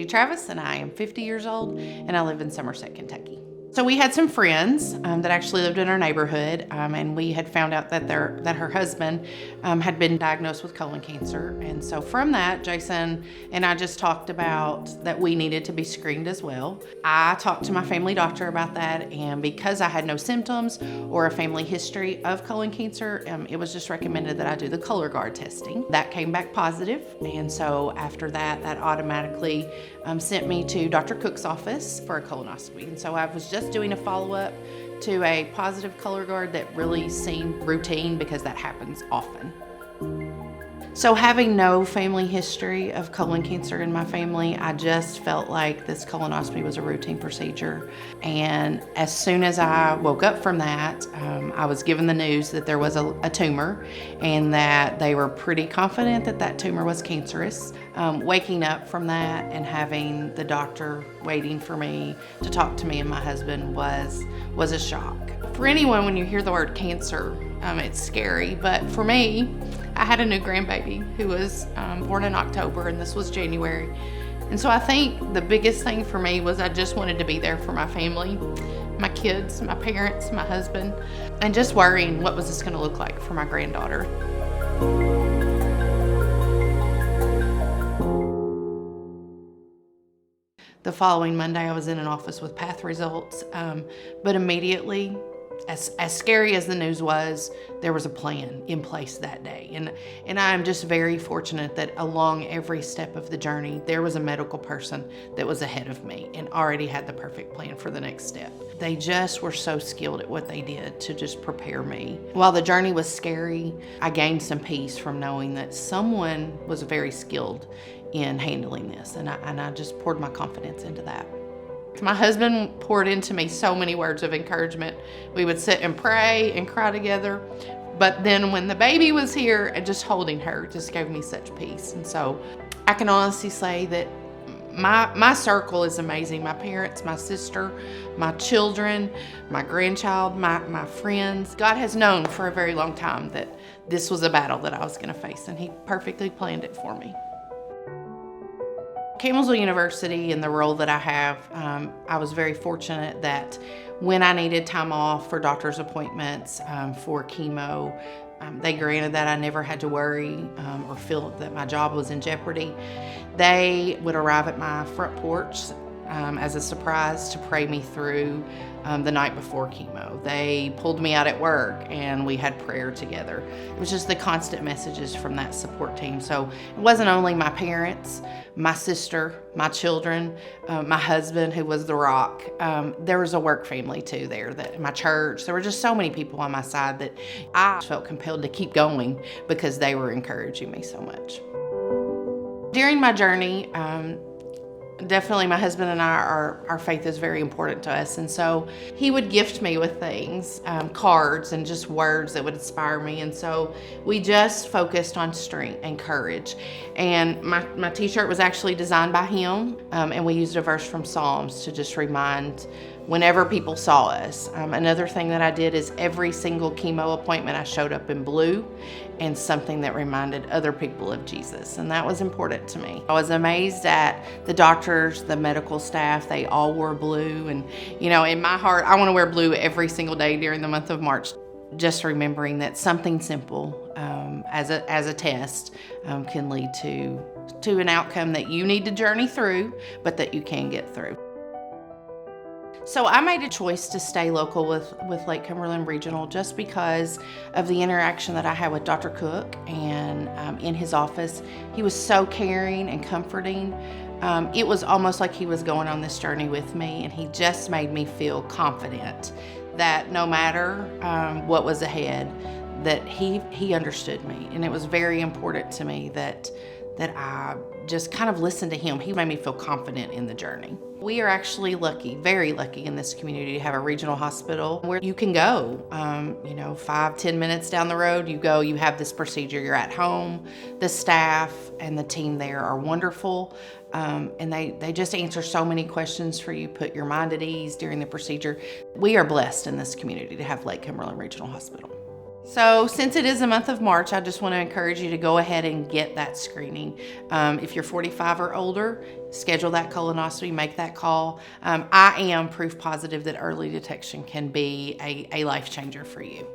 Angie Travis, and I am 50 years old, and I live in Somerset, Kentucky. So we had some friends that actually lived in our neighborhood, and we had found out that her husband had been diagnosed with colon cancer. And so from that, Jason and I just talked about that we needed to be screened as well. I talked to my family doctor about that, and because I had no symptoms or a family history of colon cancer, it was just recommended that I do the Cologuard testing. That came back positive, and so after that, that automatically sent me to Dr. Cook's office for a colonoscopy. And so I was just doing a follow-up to a positive Cologuard that really seemed routine because that happens often. So having no family history of colon cancer in my family, I just felt like this colonoscopy was a routine procedure. And as soon as I woke up from that, I was given the news that there was a tumor and that they were pretty confident that that tumor was cancerous. Waking up from that and having the doctor waiting for me to talk to me and my husband was a shock. For anyone, when you hear the word cancer, it's scary, but for me, I had a new grandbaby who was born in October, and this was January. And so I think the biggest thing for me was I just wanted to be there for my family, my kids, my parents, my husband, and just worrying what was this going to look like for my granddaughter. The following Monday, I was in an office with path results, but immediately, as scary as the news was, there was a plan in place that day. And I am just very fortunate that along every step of the journey, there was a medical person that was ahead of me and already had the perfect plan for the next step. They just were so skilled at what they did to just prepare me. While the journey was scary, I gained some peace from knowing that someone was very skilled in handling this, and I just poured my confidence into that. My husband poured into me so many words of encouragement. We would sit and pray and cry together. But then when the baby was here, and just holding her just gave me such peace. And so I can honestly say that my circle is amazing. My parents, my sister, my children, my grandchild, my friends. God has known for a very long time that this was a battle that I was going to face, and He perfectly planned it for me. Campbellsville University and the role that I have, I was very fortunate that when I needed time off for doctor's appointments, for chemo, they granted that I never had to worry or feel that my job was in jeopardy. They would arrive at my front porch as a surprise to pray me through the night before chemo. They pulled me out at work and we had prayer together. It was just the constant messages from that support team. So it wasn't only my parents, my sister, my children, my husband, who was the rock. There was a work family too there, that my church. There were just so many people on my side that I felt compelled to keep going because they were encouraging me so much. During my journey, definitely my husband and I, our faith is very important to us. And so he would gift me with things, cards and just words that would inspire me. And so we just focused on strength and courage. And my t-shirt was actually designed by him. And we used a verse from Psalms to just remind whenever people saw us. Another thing that I did is every single chemo appointment I showed up in blue and something that reminded other people of Jesus, and that was important to me. I was amazed at the doctors, the medical staff, they all wore blue, and in my heart, I want to wear blue every single day during the month of March. Just remembering that something simple as a test can lead to an outcome that you need to journey through, but that you can get through. So I made a choice to stay local with Lake Cumberland Regional just because of the interaction that I had with Dr. Cook and in his office. He was so caring and comforting. It was almost like he was going on this journey with me, and he just made me feel confident that no matter what was ahead, that he understood me. And it was very important to me that I just kind of listened to him. He made me feel confident in the journey. We are actually lucky, very lucky in this community to have a regional hospital where you can go, 5-10 minutes down the road, you have this procedure, you're at home. The staff and the team there are wonderful, and they just answer so many questions for you, put your mind at ease during the procedure. We are blessed in this community to have Lake Cumberland Regional Hospital. So since it is the month of March, I just want to encourage you to go ahead and get that screening. If you're 45 or older, schedule that colonoscopy, make that call. I am proof positive that early detection can be a life changer for you.